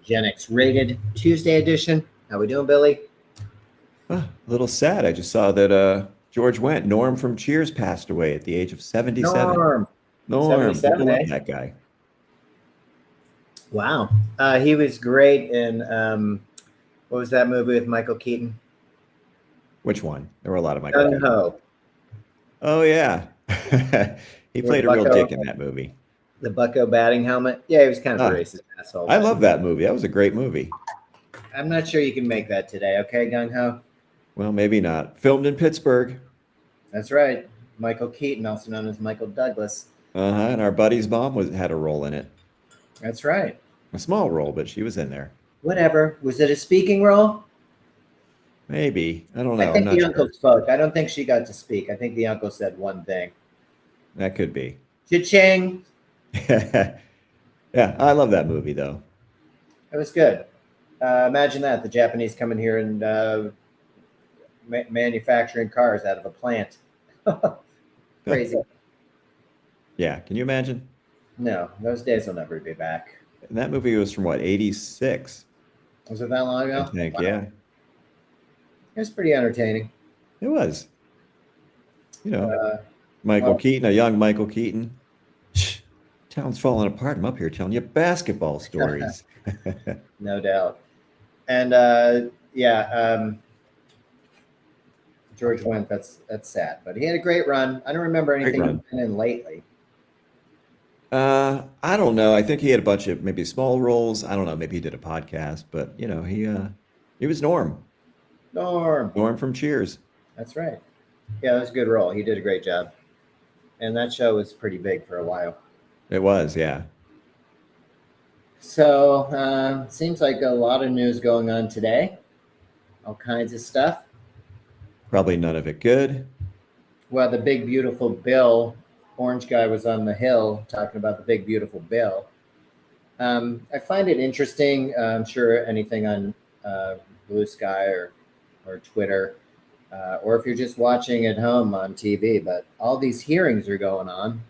Gen X Rated Tuesday edition. How we doing, Billy? A little sad. I just saw that George Wendt, Norm from Cheers, passed away at the age of 77. Norm. Norm, people 77, love eh? that guy. Wow. He was great in, what was that movie with Michael Keaton? Which one? There were a lot of Michael Gung Keaton. Ho. Oh, yeah. He With played a real dick in that movie. the Bucko batting helmet. Yeah, he was kind of a Ah, racist asshole. I But love that movie. That was a great movie. I'm not sure you can make that today, okay, Gung Ho? Well, maybe not. Filmed in Pittsburgh. That's right. Michael Keaton, also known as Michael Douglas. Uh-huh. And our buddy's mom had a role in it. That's right. A small role, but she was in there. Whatever. Was it a speaking role? Maybe. I don't I know. I'm think not the uncle sure. spoke. I don't think she got to speak. I think the uncle said one thing. That could be. Cha-ching. Yeah, I love that movie, though. It was good. Imagine that. The Japanese coming here and manufacturing cars out of a plant. Crazy. Yeah, can you imagine? No, those days will never be back. And that movie was from what, 86, Was it that long I ago? think. Wow. Yeah, It was pretty entertaining. it was. You know, Uh, Michael well, Keaton, a young Michael Keaton. Shh, town's falling apart. I'm up here telling you basketball stories. no doubt. And yeah, George Wendt. That's sad, but he had a great run. I don't remember Great anything he's run. been in lately. I don't know. I think he had a bunch of maybe small roles. I don't know. Maybe he did a podcast, but he was Norm. Norm. Norm from Cheers. That's right. Yeah, that was a good role. He did a great job, and that show was pretty big for a while. It was, yeah. So seems like a lot of news going on today. All kinds of stuff. Probably none of it good. Well, the big beautiful bill, orange guy was on the Hill talking about the big beautiful bill. I find it interesting. I'm sure anything on Blue Sky or Twitter, or if you're just watching at home on TV, but all these hearings are going on.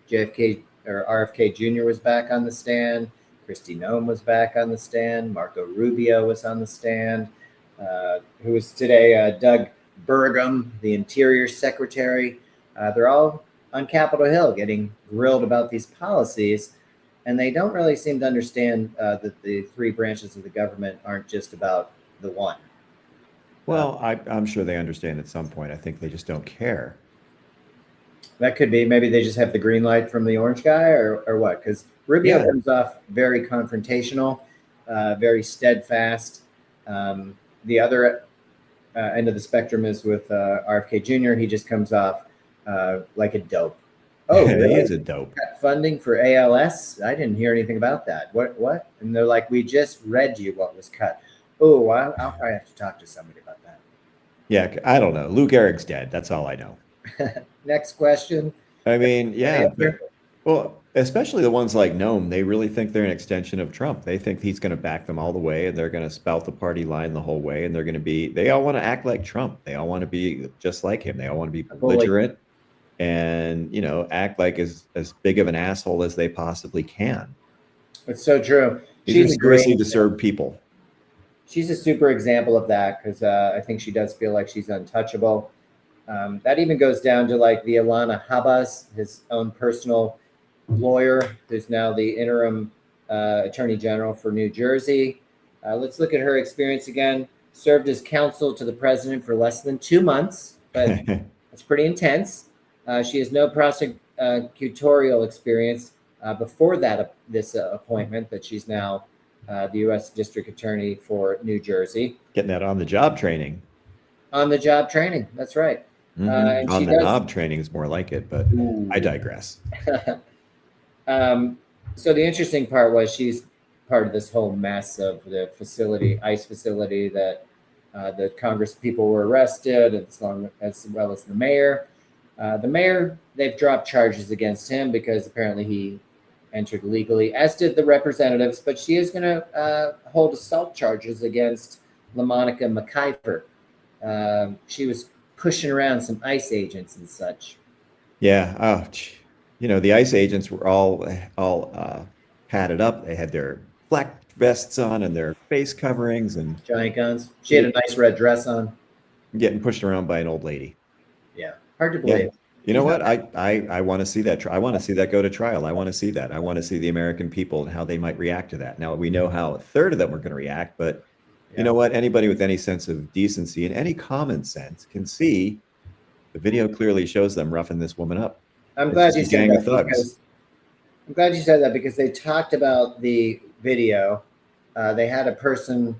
JFK or RFK Jr. was back on the stand. Kristi Noem was back on the stand. Marco Rubio was on the stand. Who was today? Doug Burgum, the Interior Secretary. They're all on Capitol Hill getting grilled about these policies, and they don't really seem to understand that the three branches of the government aren't just about the one. Well, I'm sure they understand at some point. I think they just don't care. That could be. Maybe they just have the green light from the orange guy, or what? Because Rubio Yeah. comes off very confrontational, very steadfast. The other end of the spectrum is with RFK Jr. He just comes off like a dope. Oh, He really? is a dope. Cut funding for ALS? I didn't hear anything about that. What? And they're like, we just read you what was cut. Oh, I'll probably have to talk to somebody about that. Yeah, I don't know. Lou Gehrig's dead. That's all I know. Next question. I mean, yeah, Answer? well, especially the ones like Noam, they really think they're an extension of Trump. They think he's going to back them all the way, and they're going to spout the party line the whole way, and they all want to act like Trump. They all want to be just like him. They all want to be bully. belligerent and, act like as big of an asshole as they possibly can. It's so true. These She's are a great. seriously disturbed people. She's a super example of that because I think she does feel like she's untouchable. That even goes down to like the Ilana Habas, his own personal lawyer, who's now the interim attorney general for New Jersey. Let's look at her experience again. Served as counsel to the president for less than 2 months, but that's pretty intense. She has no prosecutorial experience before this appointment that she's now the U.S. District Attorney for New Jersey. Getting that on the job training. On the job training, that's right. And On she the does. knob training is more like it, but Ooh. I digress. So the interesting part was she's part of this whole mess of the ICE facility that the Congress people were arrested, as well as the mayor. The mayor, they've dropped charges against him because apparently he entered legally, as did the representatives, but she is going to hold assault charges against LaMonica McKeever. She was pushing around some ICE agents and such. Yeah. Oh, the ICE agents were all padded up. They had their vests on and their face coverings and Giant guns. She had a nice red dress on. getting pushed around by an old lady. Yeah, hard to Yeah. believe. You know what? I want to see that. I want to see that go to trial. I want to see that. I want to see the American people and how they might react to that. Now, we know how a third of them are going to react, but you know what? Anybody with any sense of decency and any common sense can see the video clearly shows them roughing this woman up. I'm It's glad just you a said gang of that thugs. I'm glad you said that because they talked about the video. They had a person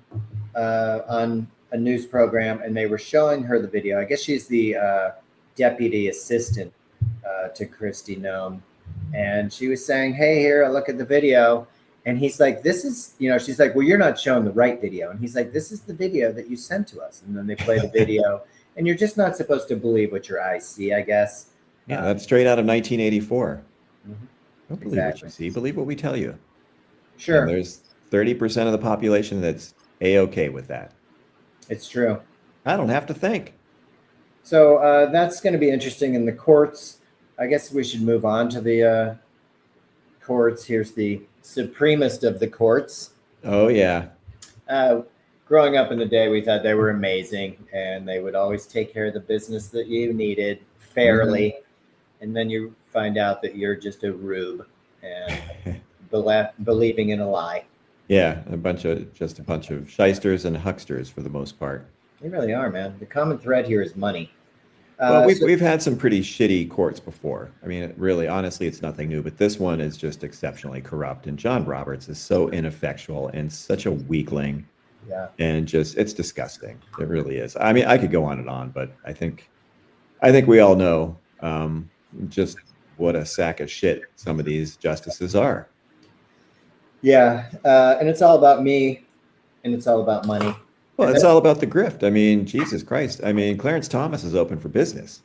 on a news program and they were showing her the video. I guess she's the deputy assistant to Christy Nome. And she was saying, hey, here, look at the video. And he's like, this is, she's like, well, you're not showing the right video. And he's like, this is the video that you sent to us. And then they play the video. And you're just not supposed to believe what your eyes see, I guess. Yeah, that's straight out of 1984. Mm-hmm. Don't believe what you see. Believe what we tell you. Sure. And there's 30% of the population that's A-okay with that. It's true. I don't have to think. So that's going to be interesting in the courts. I guess we should move on to the courts. Here's the supremest of the courts. Oh, yeah. Growing up in the day, we thought they were amazing and they would always take care of the business that you needed fairly. Mm-hmm. And then you find out that you're just a rube and believing in a lie. Yeah, a bunch of shysters and hucksters for the most part. They really are, man. The common thread here is money. Well, we've had some pretty shitty courts before. I mean, really, honestly, it's nothing new. But this one is just exceptionally corrupt. And John Roberts is so ineffectual and such a weakling. Yeah. And just, it's disgusting. It really is. I mean, I could go on and on, but I think we all know just what a sack of shit some of these justices are. Yeah, and it's all about me, and it's all about money. Well, it's all about the grift. I mean, Jesus Christ. I mean, Clarence Thomas is open for business.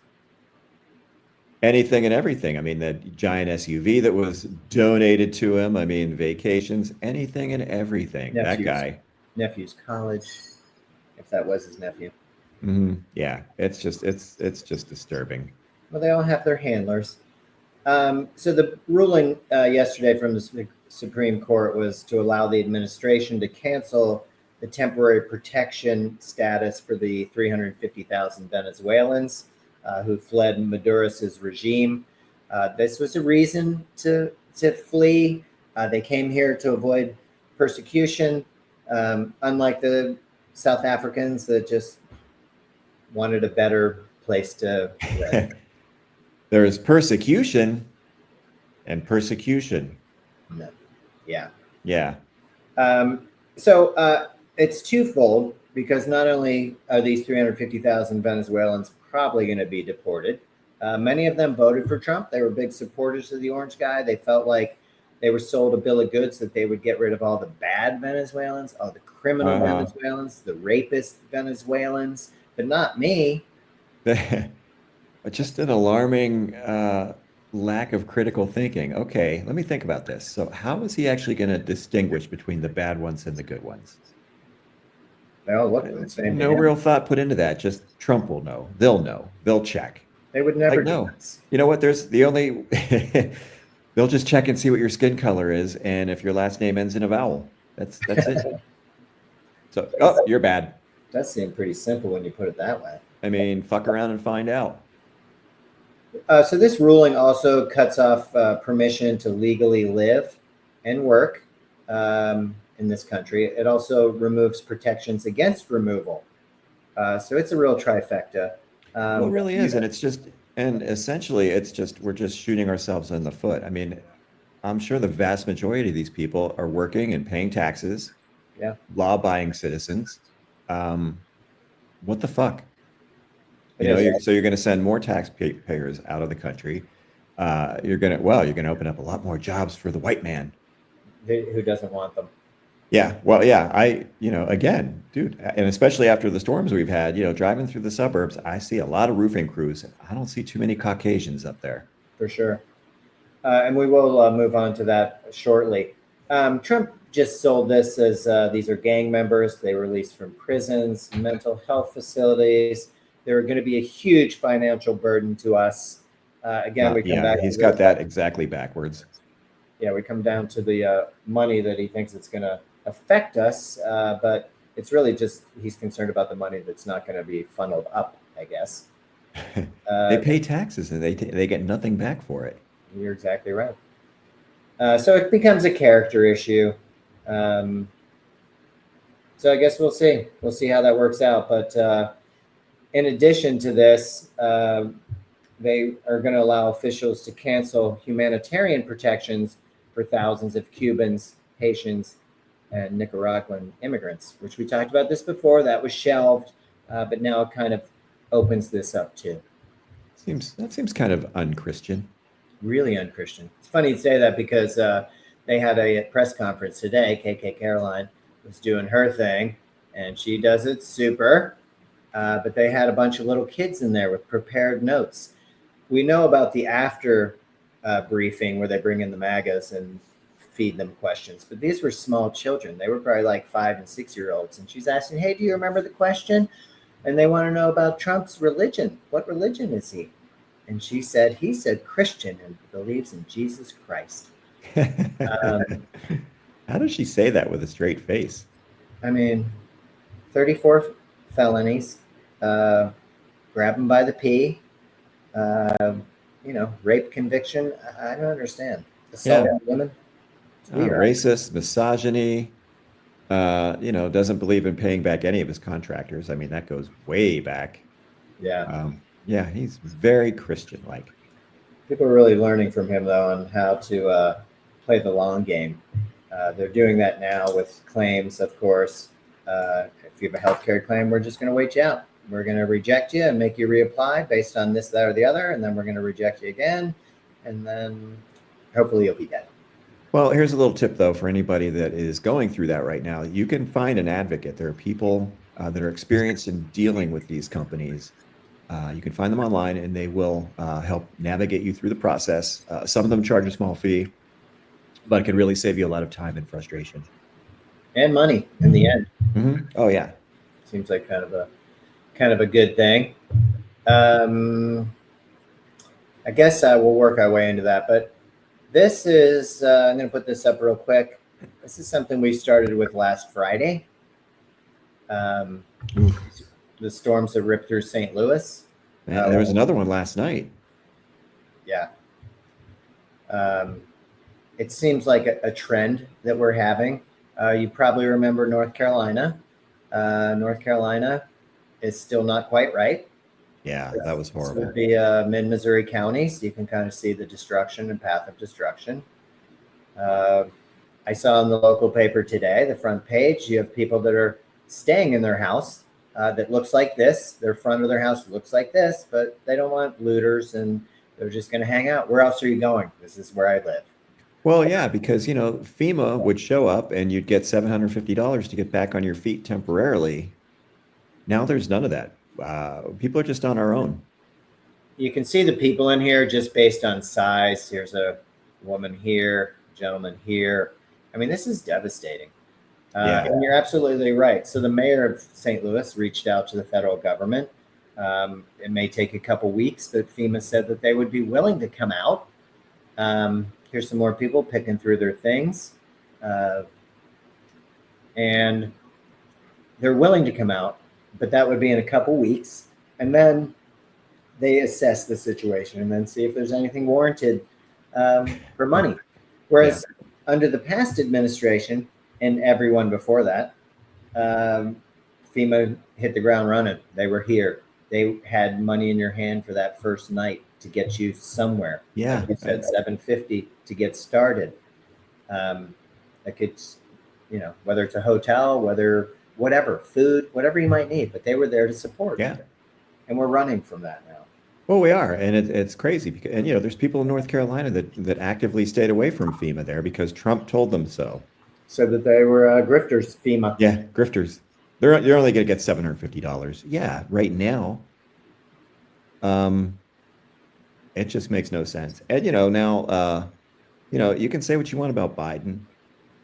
Anything and everything. I mean, that giant SUV that was donated to him. I mean, vacations, anything and everything. That guy. Nephew's college, if that was his nephew. Mm-hmm. Yeah, it's just disturbing. Well, they all have their handlers. So the ruling yesterday from the Supreme Court was to allow the administration to cancel the temporary protection status for the 350,000 Venezuelans who fled Maduro's regime. This was a reason to flee. They came here to avoid persecution, unlike the South Africans that just wanted a better place to live. There is persecution and persecution. No. Yeah. Yeah. So it's twofold because not only are these 350,000 Venezuelans probably going to be deported, many of them voted for Trump. They were big supporters of the orange guy. They felt like they were sold a bill of goods that they would get rid of all the bad Venezuelans, all the criminal Venezuelans, the rapist Venezuelans, but not me. Just an alarming lack of critical thinking. Okay, let me think about this. So how is he actually going to distinguish between the bad ones and the good ones? Well, look, the same. No real thought put into that. Just Trump will know. They'll know. They'll check. They would never know. This. You know what? There's the only... They'll just check and see what your skin color is, and if your last name ends in a vowel. That's it. So, you're bad. That seemed pretty simple when you put it that way. I mean, fuck around and find out. So this ruling also cuts off permission to legally live and work in this country. It also removes protections against removal. So it's a real trifecta. Well, it really is. And it's just, and essentially it's just, we're just shooting ourselves in the foot. I mean, I'm sure the vast majority of these people are working and paying taxes. Yeah. Law-abiding citizens. What the fuck? You know, so you're going to send more taxpayers out of the country. You're going to open up a lot more jobs for the white man. Who doesn't want them? Yeah. Well, yeah, again, dude, and especially after the storms we've had, driving through the suburbs, I see a lot of roofing crews. I don't see too many Caucasians up there. For sure. And we will move on to that shortly. Trump just sold this as these are gang members. They were released from prisons, mental health facilities. They're going to be a huge financial burden to us. Again, we come back. He's got that exactly backwards. Yeah, we come down to the money that he thinks it's going to affect us, but it's really just he's concerned about the money that's not going to be funneled up, I guess. They pay taxes and they get nothing back for it. You're exactly right. So it becomes a character issue. Um, so I guess we'll see. We'll see how that works out. But in addition to this, they are going to allow officials to cancel humanitarian protections for thousands of Cubans, Haitians, and Nicaraguan immigrants, which we talked about this before. That was shelved, but now it kind of opens this up too. That seems kind of unchristian. Really unchristian. It's funny to say that because they had a press conference today. KK Caroline was doing her thing, and she does it super. But they had a bunch of little kids in there with prepared notes. We know about the after briefing where they bring in the MAGAs and feed them questions, but these were small children. They were probably like 5 and 6 year olds. And she's asking, hey, do you remember the question? And they want to know about Trump's religion. What religion is he? And she said, he said Christian and believes in Jesus Christ. How does she say that with a straight face? I mean, 34 felonies, grab him by the pee, rape conviction. I don't understand. Assault on women. Racist, misogyny, doesn't believe in paying back any of his contractors. I mean, that goes way back. Yeah. He's very Christian-like. People are really learning from him, though, on how to play the long game. They're doing that now with claims, of course. If you have a healthcare claim, we're just going to wait you out. We're going to reject you and make you reapply based on this, that, or the other, and then we're going to reject you again, and then hopefully you'll be dead. Well, here's a little tip, though, for anybody that is going through that right now. You can find an advocate. There are people that are experienced in dealing with these companies. You can find them online, and they will help navigate you through the process. Some of them charge a small fee, but it can really save you a lot of time and frustration. And money in the end. Mm-hmm. Oh, yeah. Seems like kind of a good thing. I guess we'll work our way into that, but this is, I'm going to put this up real quick. This is something we started with last Friday. The storms that ripped through St. Louis. Man, there was another one last night. Yeah. It seems like a trend that we're having. You probably remember North Carolina. North Carolina is still not quite right. Yeah, that was horrible. This would be mid-Missouri counties. You can kind of see the destruction and path of destruction. I saw in the local paper today, the front page, you have people that are staying in their house that looks like this. Their front of their house looks like this, but they don't want looters and they're just going to hang out. Where else are you going? This is where I live. Well, yeah, because, FEMA would show up and you'd get $750 to get back on your feet temporarily. Now there's none of that. People are just on our own. You can see the people in here just based on size. Here's a woman here, gentleman here. I mean, this is devastating. And you're absolutely right. So the mayor of St. Louis reached out to the federal government. It may take a couple weeks, but FEMA said that they would be willing to come out. Here's some more people picking through their things. And they're willing to come out, but that would be in a couple weeks. And then they assess the situation and then see if there's anything warranted for money. Whereas under the past administration and everyone before that, FEMA hit the ground running. They were here. They had money in your hand for that first night to get you somewhere. Yeah. Like you said, $750 to get started. Like it's, whether it's a hotel, whatever, food, whatever you might need, but they were there to support. Yeah. And we're running from that now. Well, we are, and it's crazy because, and there's people in North Carolina that actively stayed away from FEMA there because Trump told them so. So that they were grifters, FEMA. Yeah, grifters. They're only going to get $750. Yeah, right now. It just makes no sense. And now, you can say what you want about Biden,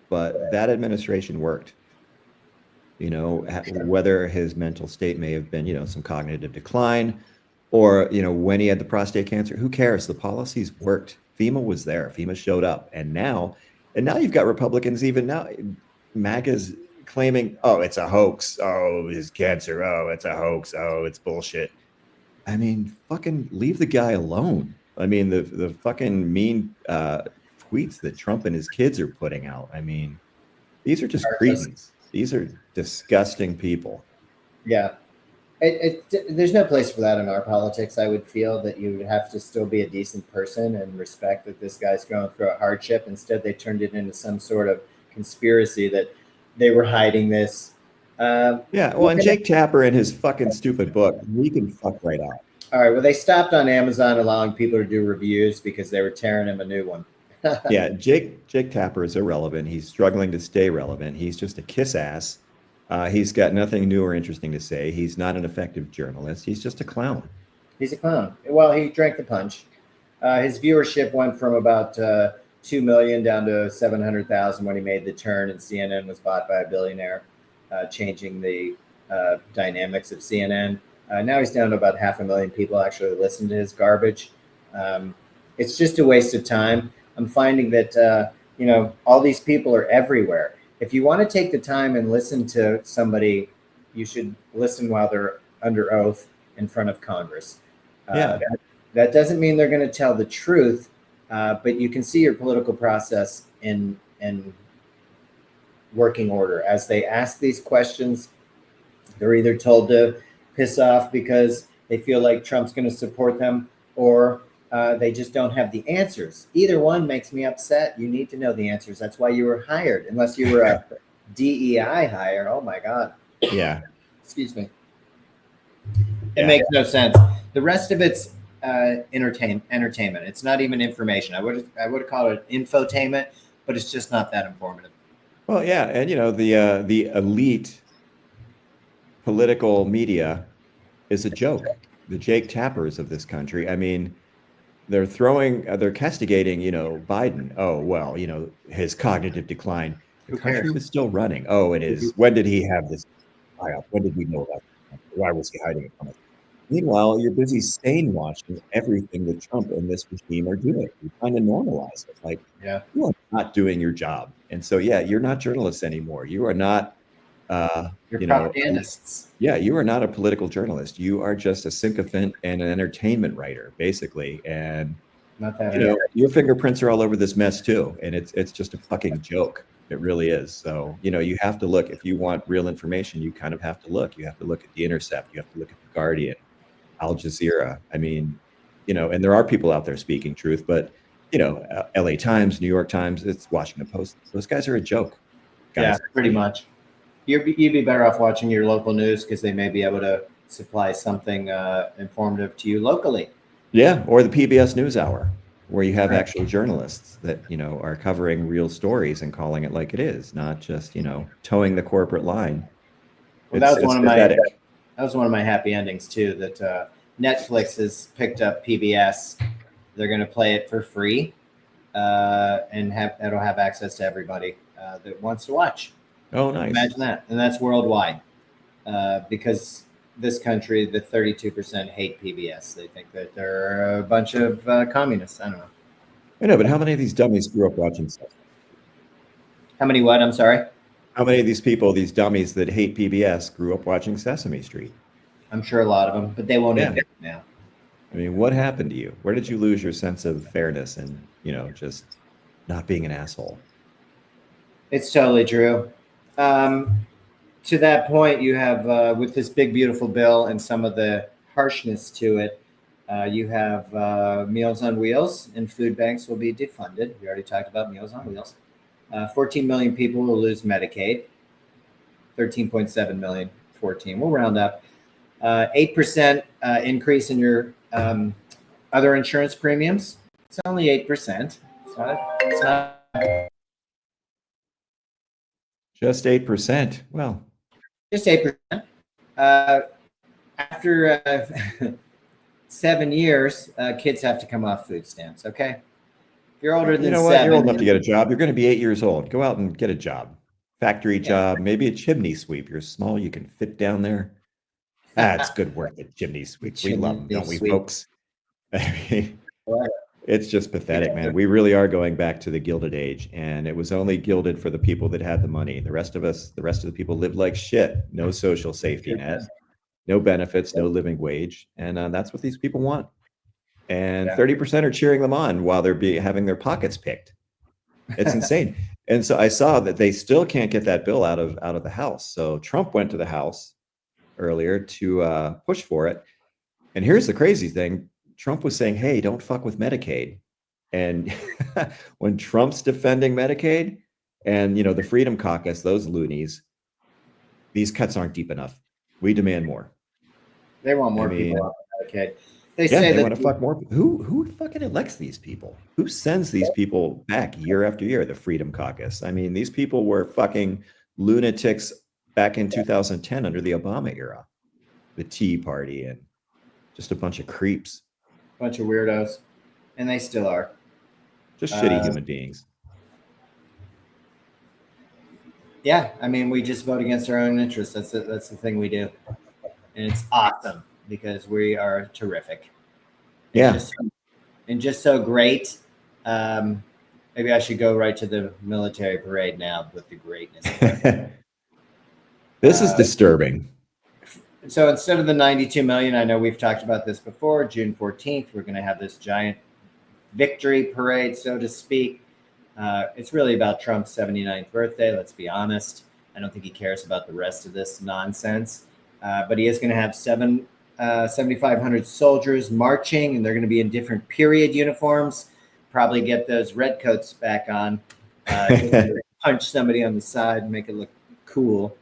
but that administration worked. Whether his mental state may have been, some cognitive decline, or when he had the prostate cancer, who cares? The policies worked. FEMA was there. FEMA showed up, and now you've got Republicans even now MAGA's claiming, oh, it's a hoax. Oh, his cancer. Oh, it's a hoax. Oh, it's bullshit. I mean, fucking leave the guy alone. I mean, the fucking mean tweets that Trump and his kids are putting out. I mean, these are just cretins. These are disgusting people. Yeah. There's no place for that in our politics. I would feel that you would have to still be a decent person and respect that this guy's going through a hardship. Instead, they turned it into some sort of conspiracy that they were hiding this. Yeah, well, and Jake Tapper and his fucking stupid book, he can fuck right out. All right. Well, they stopped on Amazon allowing people to do reviews because they were tearing him a new one. Yeah, Jake Tapper is irrelevant. He's struggling to stay relevant. He's just a kiss ass. He's got nothing new or interesting to say. He's not an effective journalist. He's just a clown. He's a clown. Well, he drank the punch. His viewership went from about 2 million down to 700,000 when he made the turn, and CNN was bought by a billionaire, changing the dynamics of CNN. Now he's down to about 500,000 people actually listen to his garbage. It's just a waste of time. I'm finding that all these people are everywhere. If you want to take the time and listen to somebody, you should listen while they're under oath in front of Congress. Yeah. That doesn't mean they're going to tell the truth, but you can see your political process in working order. As they ask these questions, they're either told to piss off because they feel like Trump's going to support them, or they just don't have the answers. Either one makes me upset. You need to know the answers. That's why you were hired, unless you were a DEI hire. Oh my God. Yeah. Excuse me. It makes no sense. The rest of it's entertainment. It's not even information. I would call it infotainment, but it's just not that informative. Well, yeah, and the elite political media is a joke. The Jake Tappers of this country. I mean, they're castigating, Biden. Oh, well, his cognitive decline. The country was still running. Oh, it is. When did he have this buyout? When did we know about it? Why was he hiding it from us? Meanwhile, you're busy stain watching everything that Trump and this regime are doing. You're trying to normalize it. Like, you are not doing your job. And so, yeah, you're not journalists anymore. You are not, you're propagandists. Yeah, you are not a political journalist. You are just a sycophant and an entertainment writer, basically. And not that your fingerprints are all over this mess too. And it's just a fucking joke. It really is. So, you have to look. If you want real information, you kind of have to look. You have to look at The Intercept. You have to look at The Guardian, Al Jazeera. I mean, and there are people out there speaking truth, but LA Times, New York Times, it's Washington Post. Those guys are a joke. Yeah, pretty much. You'd be better off watching your local news because they may be able to supply something informative to you locally. Yeah, or the PBS NewsHour, where you have actual journalists that are covering real stories and calling it like it is, not just towing the corporate line. Well, that was one of my happy endings too. That Netflix has picked up PBS. They're going to play it for free, and it'll have access to everybody that wants to watch. Oh, nice! Imagine that, and that's worldwide, because this country, the 32% hate PBS. They think that they're a bunch of communists. I don't know. I know, but how many of these dummies grew up watching Sesame Street? How many what? I'm sorry? How many of these people, these dummies that hate PBS, grew up watching Sesame Street? I'm sure a lot of them, but they won't admit it now. I mean, what happened to you? Where did you lose your sense of fairness and, just not being an asshole? It's totally true. To that point, you have, with this big, beautiful bill and some of the harshness to it, you have Meals on Wheels, and food banks will be defunded. We already talked about Meals on Wheels. 14 million people will lose Medicaid. 13.7 million, 14. We'll round up. 8% increase in your other insurance premiums. It's only 8%. It's not just 8%. Well, just 8%. After 7 years, kids have to come off food stamps. Okay, if you're older than 7, you're old enough to get a job. You're going to be 8 years old. Go out and get a job, factory job, maybe a chimney sweep. You're small, you can fit down there. It's good work at chimney sweeps. We love them, don't we, folks? It's just pathetic, man. We really are going back to the Gilded Age, and it was only gilded for the people that had the money. The rest of us, the rest of the people lived like shit. No social safety net, no benefits, no living wage. And that's what these people want. And 30% are cheering them on while they're having their pockets picked. It's insane. And so I saw that they still can't get that bill out of the House. So Trump went to the House earlier to push for it. And here's the crazy thing. Trump was saying, hey, don't fuck with Medicaid. And when Trump's defending Medicaid and, the Freedom Caucus, those loonies, these cuts aren't deep enough. We demand more. They want more people on Medicaid. They say they want to fuck more. Who fucking elects these people? Who sends these people back year after year? The Freedom Caucus. I mean, these people were fucking lunatics back in 2010 under the Obama era. The Tea Party and just a bunch of creeps. Bunch of weirdos. And they still are. Just shitty human beings. Yeah, I mean, we just vote against our own interests. That's the thing we do. And it's awesome because we are terrific. Yeah. And just so great. Maybe I should go right to the military parade now with the greatness. This is disturbing. So instead of the 92 million, I know we've talked about this before, June 14th, we're going to have this giant victory parade, so to speak. It's really about Trump's 79th birthday. Let's be honest. I don't think he cares about the rest of this nonsense. But he is going to have 7,500 soldiers marching, and they're going to be in different period uniforms. Probably get those red coats back on. Punch somebody on the side and make it look cool.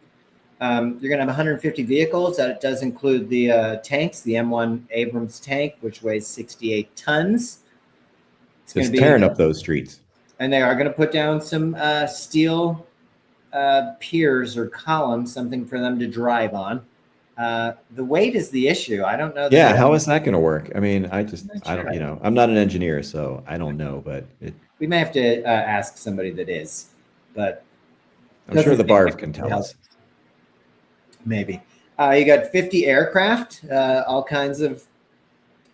You're going to have 150 vehicles. That does include the tanks, the M1 Abrams tank, which weighs 68 tons. It's going to be tearing up those streets. And they are going to put down some steel piers or columns, something for them to drive on. The weight is the issue. I don't know. Yeah, how is that going to work? I mean, I don't, I'm not an engineer, so I don't know, but we may have to ask somebody that is, but I'm sure the Barv can tell us. Maybe. You got 50 aircraft, all kinds of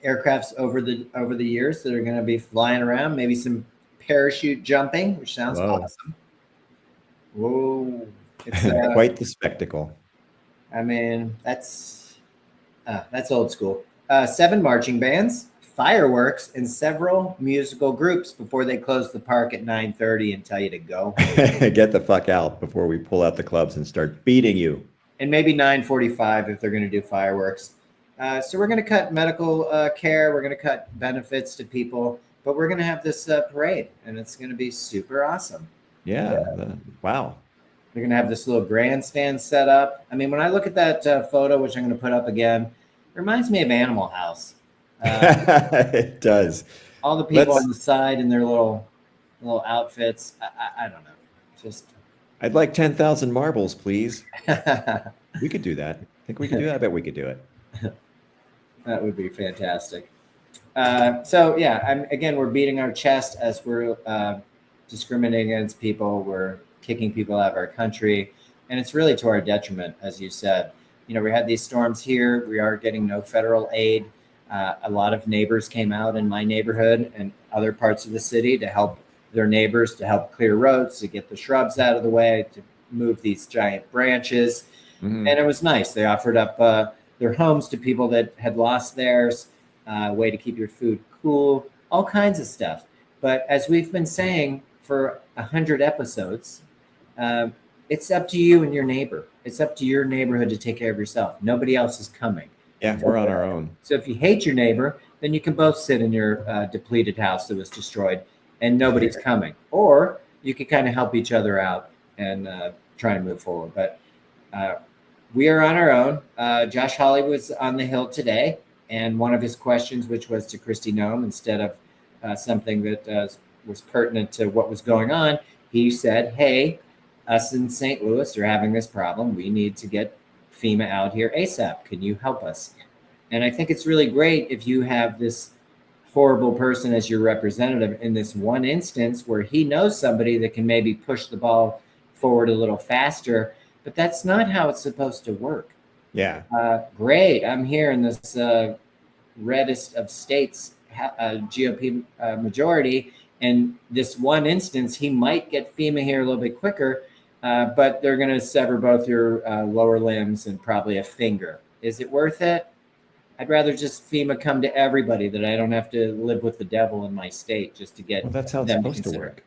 aircrafts over the years that are going to be flying around. Maybe some parachute jumping, which sounds awesome. Whoa. It's quite the spectacle. I mean, that's old school. 7 marching bands, fireworks, and several musical groups before they close the park at 9:30 and tell you to go. Get the fuck out before we pull out the clubs and start beating you. And maybe 9:45 if they're going to do fireworks. So we're going to cut medical care. We're going to cut benefits to people, but we're going to have this parade, and it's going to be super awesome. Yeah. Wow. They're going to have this little grandstand set up. I mean, when I look at that photo, which I'm going to put up again, it reminds me of Animal House. It does. All the people on the side in their little outfits. I don't know. Just. I'd like 10,000 marbles, please. We could do that. I think we could do that. I bet we could do it. That would be fantastic. So yeah, again, we're beating our chest as we're discriminating against people. We're kicking people out of our country, and it's really to our detriment, as you said. We had these storms here. We are getting no federal aid. A lot of neighbors came out in my neighborhood and other parts of the city to help their neighbors, to help clear roads, to get the shrubs out of the way, to move these giant branches. Mm-hmm. And it was nice. They offered up their homes to people that had lost theirs, a way to keep your food cool, all kinds of stuff. But as we've been saying for 100 episodes, it's up to you and your neighbor. It's up to your neighborhood to take care of yourself. Nobody else is coming. Yeah, we're on our own. So if you hate your neighbor, then you can both sit in your depleted house that was destroyed and nobody's coming. Or you can kind of help each other out and try and move forward. But we are on our own. Josh Hawley was on the Hill today, and one of his questions, which was to Kristi Noem, instead of something that was pertinent to what was going on, he said, hey, us in St. Louis are having this problem. We need to get FEMA out here ASAP. Can you help us? And I think it's really great if you have this horrible person as your representative in this one instance where he knows somebody that can maybe push the ball forward a little faster, but that's not how it's supposed to work. Yeah. Great. I'm here in this reddest of states GOP majority. And this one instance, he might get FEMA here a little bit quicker, but they're going to sever both your lower limbs and probably a finger. Is it worth it? I'd rather just FEMA come to everybody, that I don't have to live with the devil in my state just to get Well, that's how it's them to supposed to consider. work.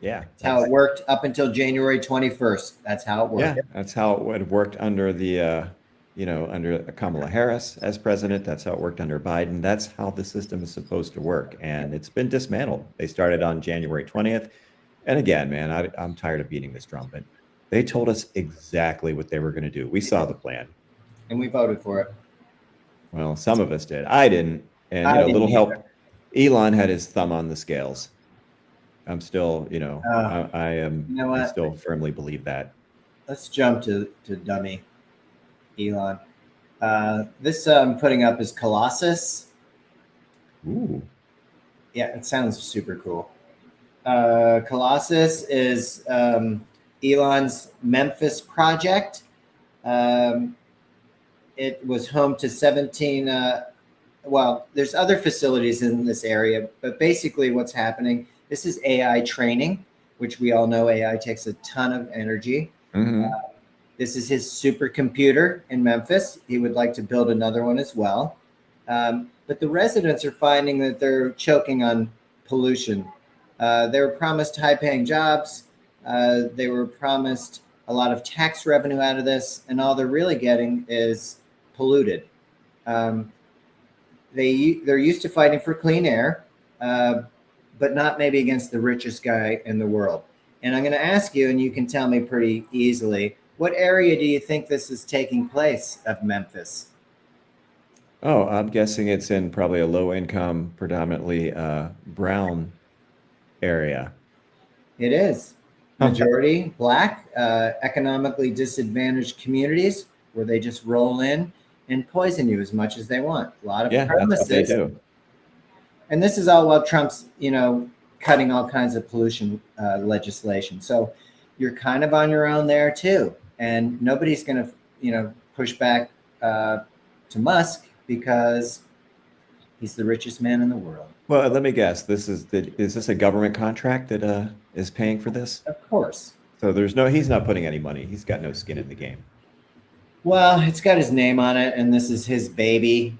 Yeah, That's how it worked up until January 21st. That's how it worked. yeah, that's how it would have worked under the under Kamala Harris as president. That's how it worked under Biden. That's how the system is supposed to work, and it's been dismantled. They started on January 20th, and again, man, I'm tired of beating this drum, but they told us exactly what they were going to do. We saw the plan. And we voted for it. Well, some of us did. I didn't, and I a little didn't help. Elon had his thumb on the scales. I'm still, I am. You know I what? still firmly believe that. Let's jump to dummy Elon. This I'm putting up is Colossus. Ooh. Yeah, it sounds super cool. Colossus is Elon's Memphis project. It was home to 17. Well, there's other facilities in this area, but basically what's happening, this is AI training, which we all know AI takes a ton of energy. Mm-hmm. This is his supercomputer in Memphis. He would like to build another one as well. But the residents are finding that they're choking on pollution. They were promised high-paying jobs. They were promised a lot of tax revenue out of this, and all they're really getting is polluted. They're used to fighting for clean air, but not maybe against the richest guy in the world. And I'm going to ask you, and you can tell me pretty easily, what area do you think this is taking place of Memphis? Oh, I'm guessing it's in probably a low-income, predominantly brown area. It is. Majority Black, economically disadvantaged communities where they just roll in and poison you as much as they want. A lot of promises. That's what they do. And this is all while Trump's, cutting all kinds of pollution legislation. So you're kind of on your own there too. And nobody's going to, push back to Musk because he's the richest man in the world. Well, let me guess. Is this a government contract that is paying for this? Of course. So he's not putting any money. He's got no skin in the game. Well, it's got his name on it, and this is his baby.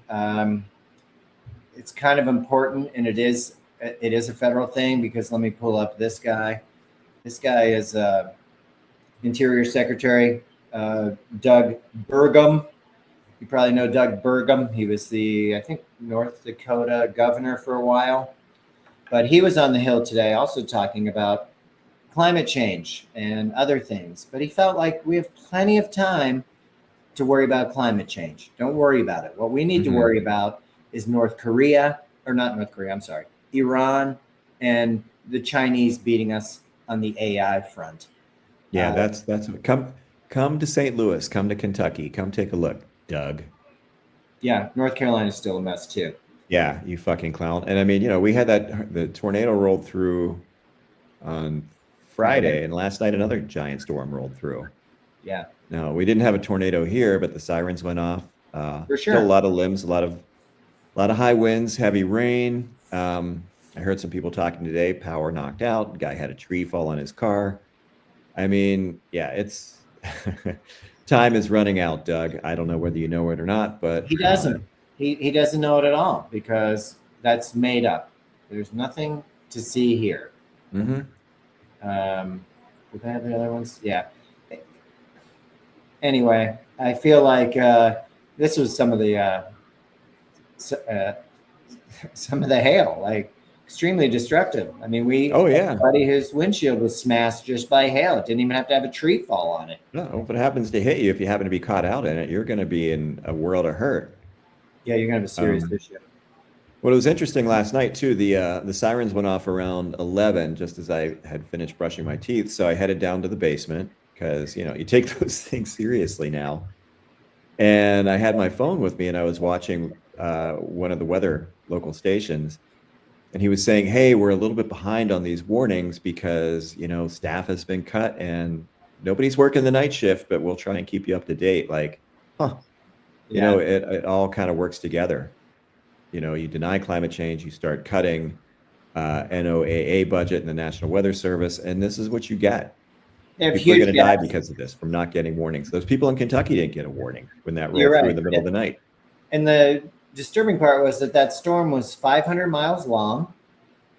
It's kind of important, and it is a federal thing, because let me pull up this guy. This guy is Interior Secretary Doug Burgum. You probably know Doug Burgum. He was the, I think, North Dakota governor for a while. But he was on the Hill today also talking about climate change and other things. But he felt like we have plenty of time to worry about climate change. Don't worry about it. What we need to worry about is Iran, and the Chinese beating us on the AI front. Yeah, that's come to St. Louis, come to Kentucky, come take a look, Doug. Yeah, North Carolina is still a mess too. Yeah, you fucking clown. And I mean, we had the tornado rolled through on Friday, and last night another giant storm rolled through. Yeah. No, we didn't have a tornado here, but the sirens went off. For sure. Still a lot of limbs, a lot of high winds, heavy rain. I heard some people talking today, power knocked out. Guy had a tree fall on his car. I mean, yeah, it's time is running out, Doug. I don't know whether you know it or not, but he doesn't. He doesn't know it at all, because that's made up. There's nothing to see here. Mm-hmm. Did I have the other ones? Yeah. Anyway, I feel like this was some of the hail, like extremely destructive. I mean, somebody whose windshield was smashed just by hail. It didn't even have to have a tree fall on it. No, if it happens to hit you, if you happen to be caught out in it, you're going to be in a world of hurt. Yeah, you're going to have a serious issue. Well, it was interesting last night too. The sirens went off around 11, just as I had finished brushing my teeth. So I headed down to the basement, because you take those things seriously now. And I had my phone with me, and I was watching one of the weather local stations, and he was saying, "Hey, we're a little bit behind on these warnings because staff has been cut and nobody's working the night shift, but we'll try and keep you up to date." Like, it all kind of works together. You deny climate change, you start cutting NOAA budget and the National Weather Service, and this is what you get. They have People are going huge to die gaps. because of this, from not getting warnings. Those people in Kentucky didn't get a warning when that You're rolled through right. in the middle of the night. And the disturbing part was that storm was 500 miles long.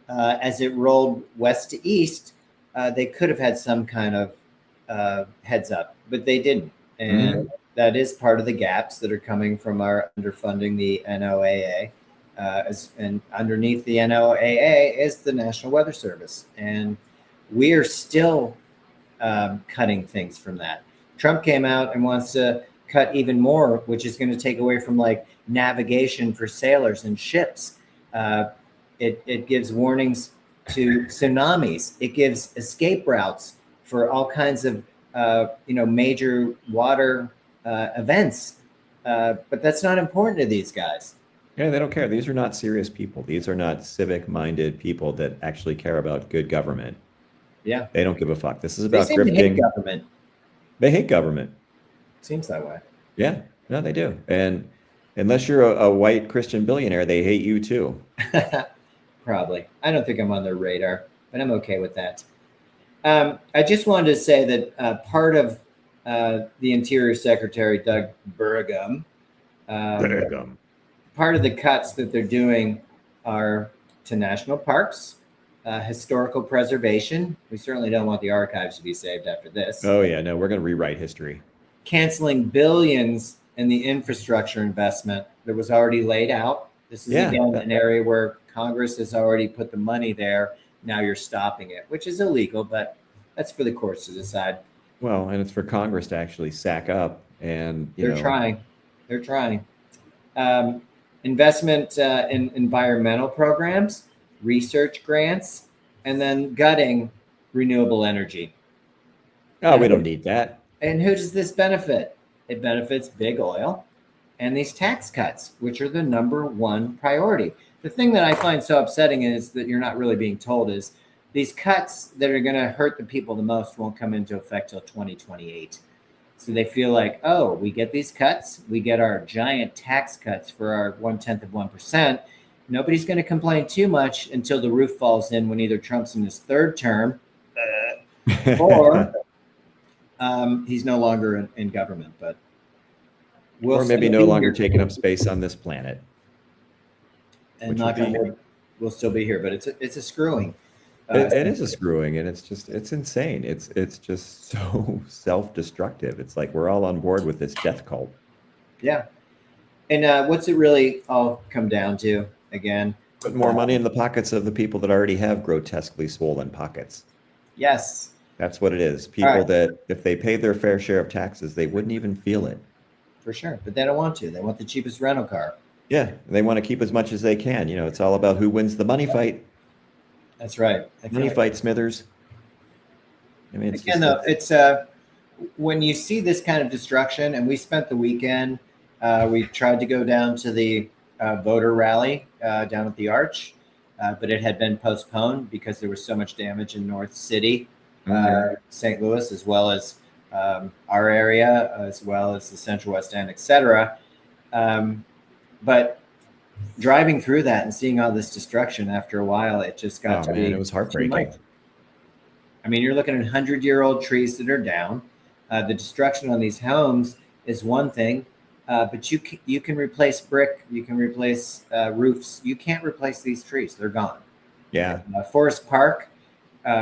As it rolled west to east, they could have had some kind of heads up, but they didn't. And that is part of the gaps that are coming from our underfunding the NOAA. And underneath the NOAA is the National Weather Service. And we are still cutting things from that. Trump came out and wants to cut even more, which is going to take away from like navigation for sailors and ships. It gives warnings to tsunamis. It gives escape routes for all kinds of major water events. But that's not important to these guys. Yeah, they don't care. These are not serious people. These are not civic-minded people that actually care about good government. Yeah. They don't give a fuck. This is They about seem to grifting. hate government. They hate government. Seems that way. Yeah, no, they do. And unless you're a white Christian billionaire, they hate you too. Probably. I don't think I'm on their radar, but I'm okay with that. I just wanted to say that part of the Interior Secretary, Doug Burgum, part of the cuts that they're doing are to national parks, historical preservation. We certainly don't want the archives to be saved after this. Oh, yeah. No, we're going to rewrite history. Canceling billions in the infrastructure investment that was already laid out. This is, again, an area where Congress has already put the money there. Now you're stopping it, which is illegal, but that's for the courts to decide. Well, and it's for Congress to actually sack up. And they're trying. They're trying. Investment in environmental programs, research grants, and then gutting renewable energy. Oh, we don't need that. And who does this benefit? It benefits big oil and these tax cuts, which are the number one priority. The thing that I find so upsetting is that you're not really being told is these cuts that are going to hurt the people the most won't come into effect till 2028. So they feel like, oh, we get these cuts, we get our giant tax cuts for our 0.1%. Nobody's going to complain too much until the roof falls in when either Trump's in his third term or he's no longer in government. But or maybe no longer taking up space on this planet. And we'll still be here, but it's a screwing. It is a screwing, and it's insane. It's just so self-destructive. It's like we're all on board with this death cult. Yeah. And what's it really all come down to again? Put more money in the pockets of the people that already have grotesquely swollen pockets. Yes. That's what it is. People that if they paid their fair share of taxes, they wouldn't even feel it. For sure. But they don't want to. They want the cheapest rental car. Yeah. They want to keep as much as they can. It's all about who wins the money fight. That's right. Money fight, Smithers. I mean, it's when you see this kind of destruction, and we spent the weekend, we tried to go down to the voter rally down at the Arch, but it had been postponed because there was so much damage in North City, St. Louis, as well as our area, as well as the Central West End, etc. But driving through that and seeing all this destruction after a while, it just got to be. It was heartbreaking. I mean, you're looking at 100-year-old trees that are down. The destruction on these homes is one thing, but you can replace brick, you can replace roofs. You can't replace these trees; they're gone. Yeah. Forest Park,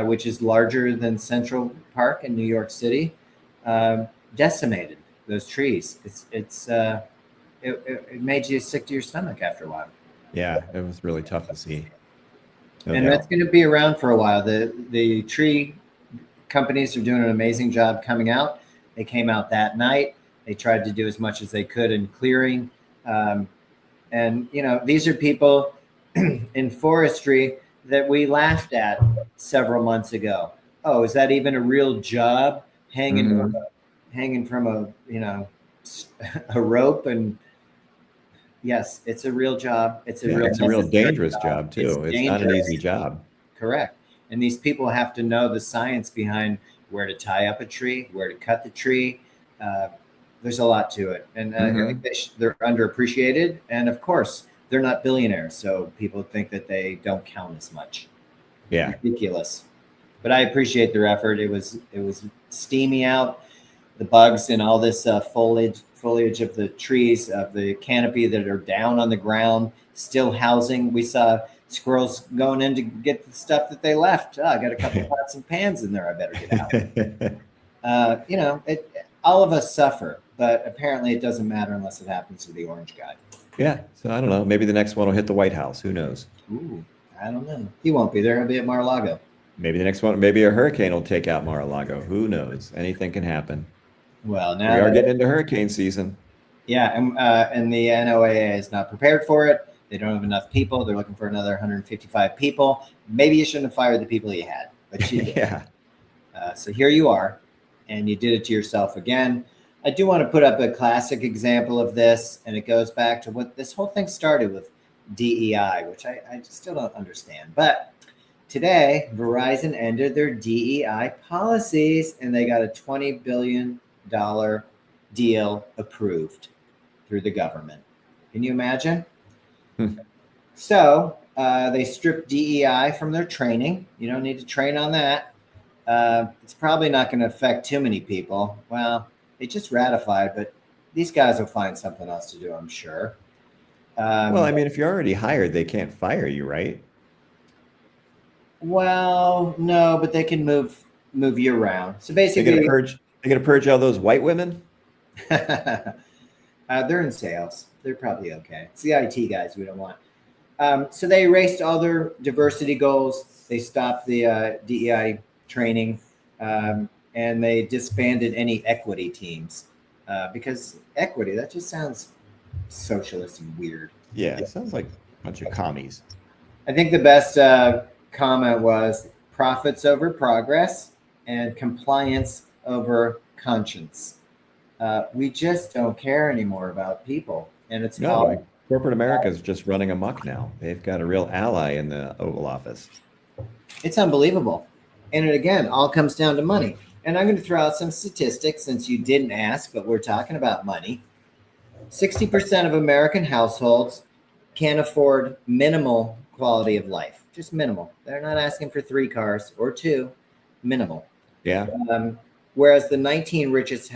which is larger than Central Park in New York City, decimated. Those trees. It made you sick to your stomach after a while. Yeah, it was really tough to see. That's going to be around for a while. The tree companies are doing an amazing job coming out. They came out that night. They tried to do as much as they could in clearing. And, these are people in forestry that we laughed at several months ago. Oh, is that even a real job? Hanging from a rope? And yes, it's a real job. It's a real dangerous job too. It's not an easy job. Correct. And these people have to know the science behind where to tie up a tree, where to cut the tree. There's a lot to it. And I think they're underappreciated. And of course, they're not billionaires, so people think that they don't count as much. Yeah. Ridiculous. But I appreciate their effort. It was steamy out. The bugs and all this foliage of the trees, of the canopy that are down on the ground, still housing. We saw squirrels going in to get the stuff that they left. Oh, I got a couple pots and pans in there. I better get out. All of us suffer, but apparently it doesn't matter unless it happens to the orange guy. Yeah. So I don't know. Maybe the next one will hit the White House. Who knows? Ooh, I don't know. He won't be there. He'll be at Mar-a-Lago. Maybe the next one, maybe a hurricane will take out Mar-a-Lago. Who knows? Anything can happen. Well, now We are getting into hurricane season. Yeah, and the NOAA is not prepared for it. They don't have enough people. They're looking for another 155 people. Maybe you shouldn't have fired the people you had, but you did. Yeah. So here you are, and you did it to yourself again. I do want to put up a classic example of this, and it goes back to what this whole thing started with, DEI, which I just still don't understand. But today, Verizon ended their DEI policies, and they got a $20 billion deal approved through the government. Can you imagine? So they stripped DEI from their training. You don't need to train on that. It's probably not going to affect too many people. Well, they just ratified, but these guys will find something else to do, I'm sure. Well, I mean, if you're already hired, they can't fire you, right? Well, no, but they can move you around. So basically, They're gonna purge all those white women. they're in sales. They're probably okay. It's the IT guys we don't want. So they erased all their diversity goals. They stopped the DEI training, and they disbanded any equity teams because equity, that just sounds socialist and weird. Yeah, it sounds like a bunch of commies. I think the best comment was profits over progress and compliance over conscience. We just don't care anymore about people, and it's all corporate America is just running amok now. They've got a real ally in the Oval Office. It's unbelievable, and it again all comes down to money. And I'm going to throw out some statistics since you didn't ask, but we're talking about money. 60% of American households can't afford minimal quality of life, just minimal. They're not asking for 3 cars or 2, minimal. Yeah. Whereas the 19 richest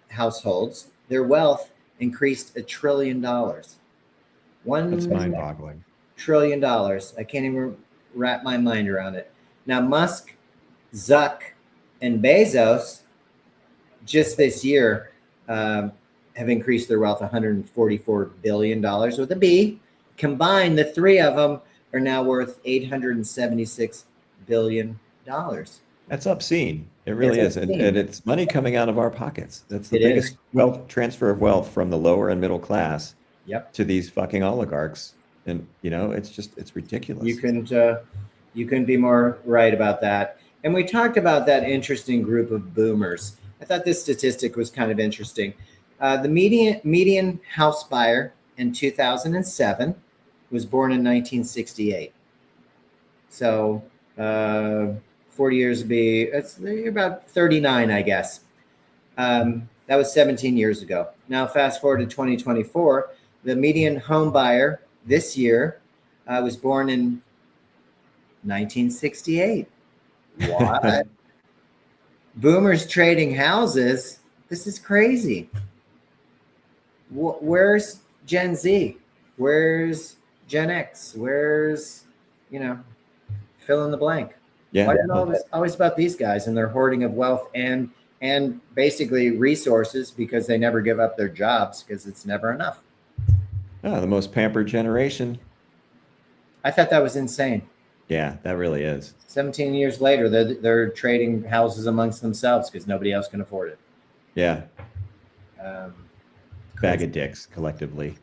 households, their wealth increased $1 trillion. That's mind-boggling. $1 trillion. I can't even wrap my mind around it. Now, Musk, Zuck, and Bezos just this year have increased their wealth $144 billion with a B. Combined, the 3 of them are now worth $876 billion. That's obscene. It really is. And it's money coming out of our pockets. That's the biggest transfer of wealth from the lower and middle class to these fucking oligarchs. And, it's ridiculous. You couldn't be more right about that. And we talked about that interesting group of boomers. I thought this statistic was kind of interesting. The median house buyer in 2007 was born in 1968. So 40 years would be about 39, I guess. That was 17 years ago. Now, fast forward to 2024, the median home buyer this year was born in 1968. What? Boomers trading houses? This is crazy. Where's Gen Z? Where's Gen X? Where's, fill in the blank? Yeah. Why is it always about these guys and their hoarding of wealth and basically resources because they never give up their jobs because it's never enough? Oh, the most pampered generation. I thought that was insane. Yeah, that really is. 17 years later, they're trading houses amongst themselves because nobody else can afford it. Yeah. Bag of dicks, collectively.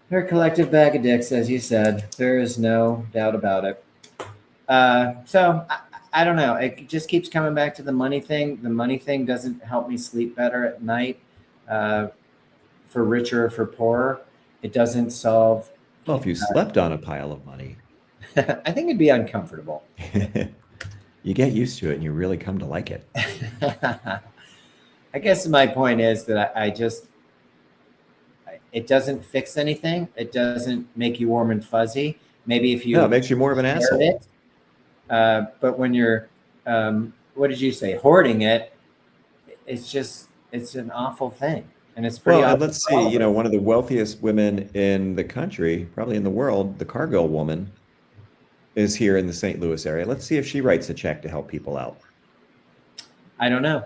They're a collective bag of dicks, as you said. There is no doubt about it. So I don't know. It just keeps coming back to the money thing. The money thing doesn't help me sleep better at night. For richer or for poorer, it doesn't solve. Well, if you slept on a pile of money, I think it'd be uncomfortable. You get used to it and you really come to like it. I guess my point is that it doesn't fix anything. It doesn't make you warm and fuzzy. Maybe if you No, it makes you more of an shared asshole. it, but when you're, what did you say, hoarding it, it's an awful thing, and it's pretty Well, and awful let's for all see, of us. one of the wealthiest women in the country, probably in the world, the Cargill woman, is here in the St. Louis area. Let's see if she writes a check to help people out. I don't know.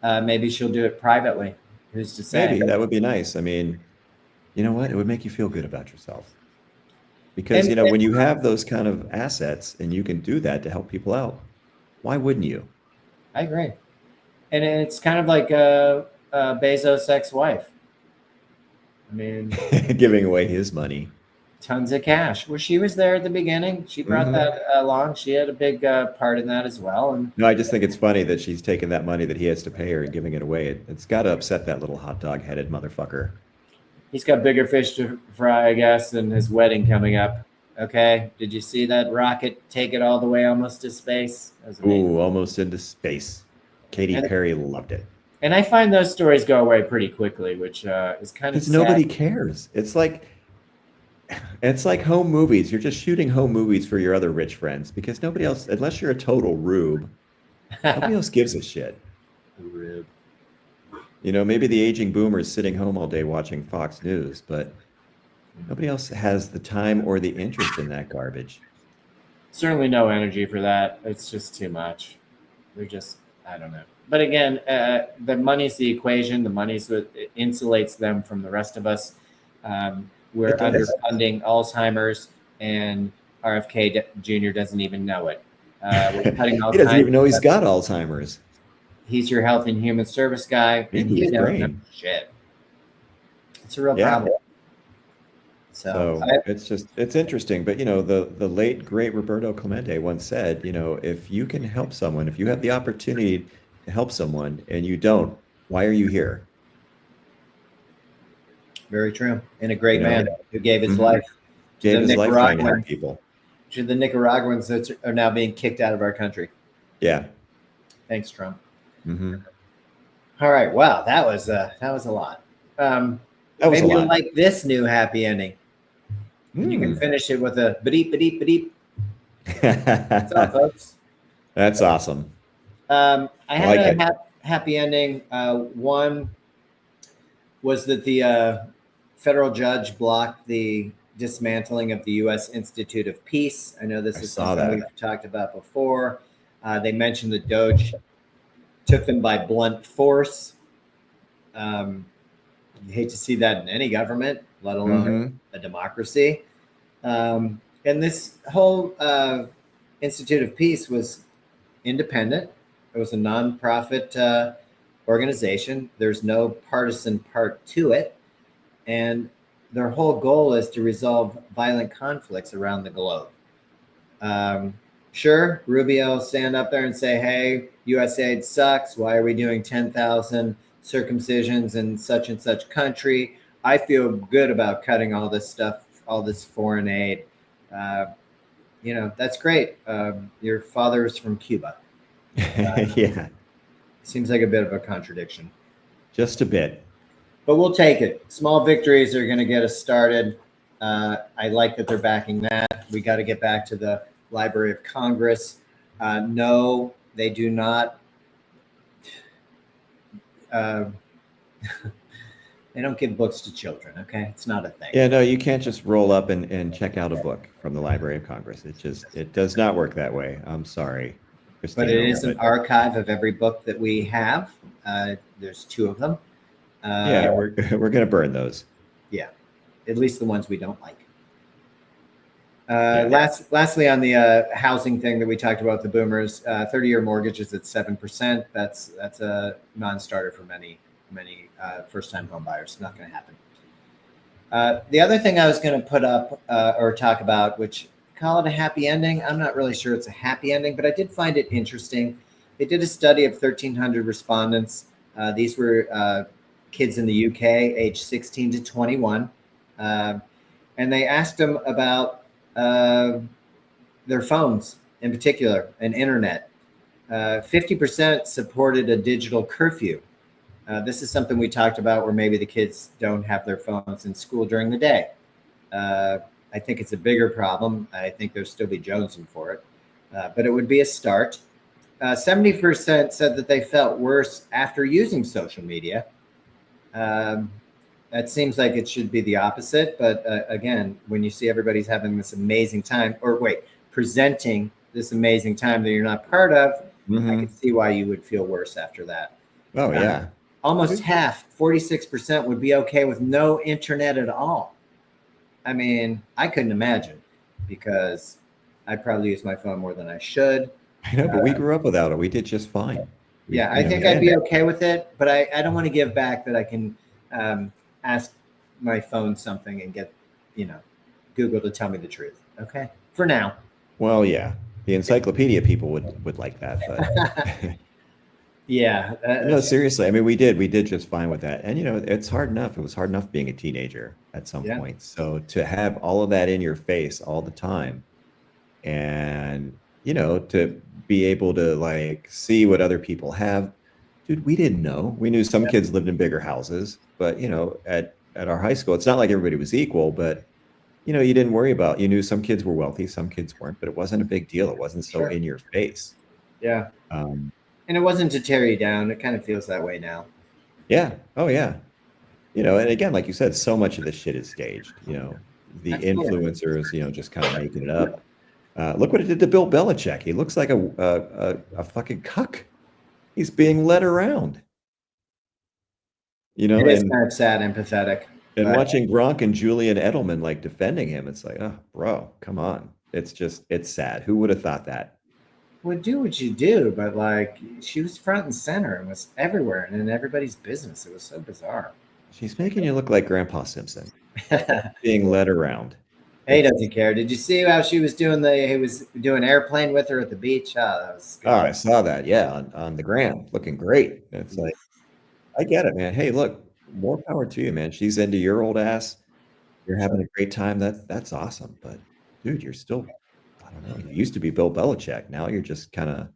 Maybe she'll do it privately. Who's to say? Maybe that would be nice. I mean, you know what? It would make you feel good about yourself. Because, And when you have those kind of assets and you can do that to help people out, why wouldn't you? I agree. And it's kind of like Bezos' ex-wife. I mean, Giving away his money. tons of cash. Well, she was there at the beginning. She brought Hmm. that along. She had a big part in that as well. And No, I just think it's funny that she's taking that money that he has to pay her and giving it away. It's got to upset that little hot dog headed motherfucker. he's got bigger fish to fry, I guess, than his wedding coming up. Okay. Did you see that rocket take it all the way almost to space? That was amazing. Ooh, almost into space. Katy And, Perry loved it. and I find those stories go away pretty quickly, which is kind of Because sad. nobody cares. It's like home movies. You're just shooting home movies for your other rich friends because nobody else, unless you're a total rube, nobody else gives a shit. Rube. Maybe the aging boomers sitting home all day watching Fox News, but nobody else has the time or the interest in that garbage. Certainly no energy for that. It's just too much. They're just, I don't know. But again, the money's the equation. The money's what insulates them from the rest of us. We're It does. underfunding Alzheimer's, and RFK Jr. doesn't even know it. We're cutting all He doesn't kinds even know of he's stuff. got Alzheimer's. He's your health and human service guy, and Into you his don't know brain. shit. It's a real Yeah. problem. So it's interesting. But the late great Roberto Clemente once said, if you can help someone, if you have the opportunity to help someone and you don't, why are you here? Very true. And a great You know? man who gave his Mhm. life to Gave the his life trying to help Nicaraguans, people. to the Nicaraguans that are now being kicked out of our country. Yeah. Thanks, Trump. Hmm. All right. Wow, that was a lot. That was Maybe a you'll lot. like this new happy ending, and you can finish it with a beep beep beep. What's up, folks? That's awesome. I had like a it. happy ending. One was that the federal judge blocked the dismantling of the U.S. Institute of Peace. I know this I is saw something that. we've talked about before. They mentioned the Doge took them by blunt force. You hate to see that in any government, let alone Hmm. a democracy. And this whole Institute of Peace was independent. It was a nonprofit organization. There's no partisan part to it. And their whole goal is to resolve violent conflicts around the globe. Sure, Rubio will stand up there and say, hey, USAID sucks. Why are we doing 10,000 circumcisions in such and such country? I feel good about cutting all this stuff, all this foreign aid. That's great. Your father is from Cuba. Yeah. Seems like a bit of a contradiction. Just a bit. But we'll take it. Small victories are going to get us started. I like that they're backing that. We got to get back to the Library of Congress. No, they do not. They don't give books to children. Okay, it's not a thing. Yeah, no, you can't just roll up and check out a book from the Library of Congress. It does not work that way. I'm sorry, But it Christina. is an archive of every book that we have. There's 2 of them. Yeah, we're gonna burn those. Yeah, at least the ones we don't like. Yeah. Lastly, on the housing thing that we talked about, the boomers, 30-year mortgages at 7%. That's a non-starter for many first-time home buyers. Not going to happen. The other thing I was going to put up or talk about, which call it a happy ending. I'm not really sure it's a happy ending, but I did find it interesting. They did a study of 1,300 respondents. These were kids in the UK, age 16 to 21. And they asked them about their phones in particular and internet. 50% supported a digital curfew. This is something we talked about where maybe the kids don't have their phones in school during the day. Uh, I think it's a bigger problem. I think there'll still be jonesing for it, but it would be a start. 70% said that they felt worse after using social media. Um, that seems like it should be the opposite. But again, when you see everybody's having this amazing time, or wait, presenting this amazing time that you're not part of, I Hmm. can see why you would feel worse after that. Oh Uh, yeah. Almost half, 46%, would be okay with no internet at all. I mean, I couldn't imagine because I probably use my phone more than I should. I know, but we Uh, grew up without it. We did just fine. We, yeah, I think I'd and be okay with it, but I don't want to give back that I can ask my phone something and get, you know, Google to tell me the truth. Okay. For now. well, yeah, the encyclopedia people would like that, but Yeah. no, seriously. I mean, we did just fine with that. And it's hard enough. It was hard enough being a teenager at some Yeah. point. So to have all of that in your face all the time and to be able to like see what other people have, dude, we didn't know. We knew some Yeah. kids lived in bigger houses, but at our high school, it's not like everybody was equal, but you didn't worry about, you knew some kids were wealthy, some kids weren't, but it wasn't a big deal. It wasn't so Sure. in your face. Yeah. um And it wasn't to tear you down. It kind of feels that way now. yeah, oh yeah. And again, like you said, so much of this shit is staged. The Absolutely. influencers, just kind of making it up. Look what it did to Bill Belichick. He looks like a fucking cuck. He's being led around, It is and kind of sad and pathetic, but watching Gronk and Julian Edelman like defending him. It's like, oh, bro, come on. It's sad. Who would have thought that? would do what you do, but like she was front and center and was everywhere and in everybody's business. It was so bizarre. She's making you look like Grandpa Simpson, being led around. He It's doesn't care. Did you see how she was doing he was doing airplane with her at the beach? Oh, that was Oh, good. I saw that. Yeah, on the gram, looking great. It's like, I get it, man. Hey, look, more power to you, man. She's into your old ass. You're having a great time. That's awesome. But dude, you're still, I don't know. You used to be Bill Belichick. Now you're just kind of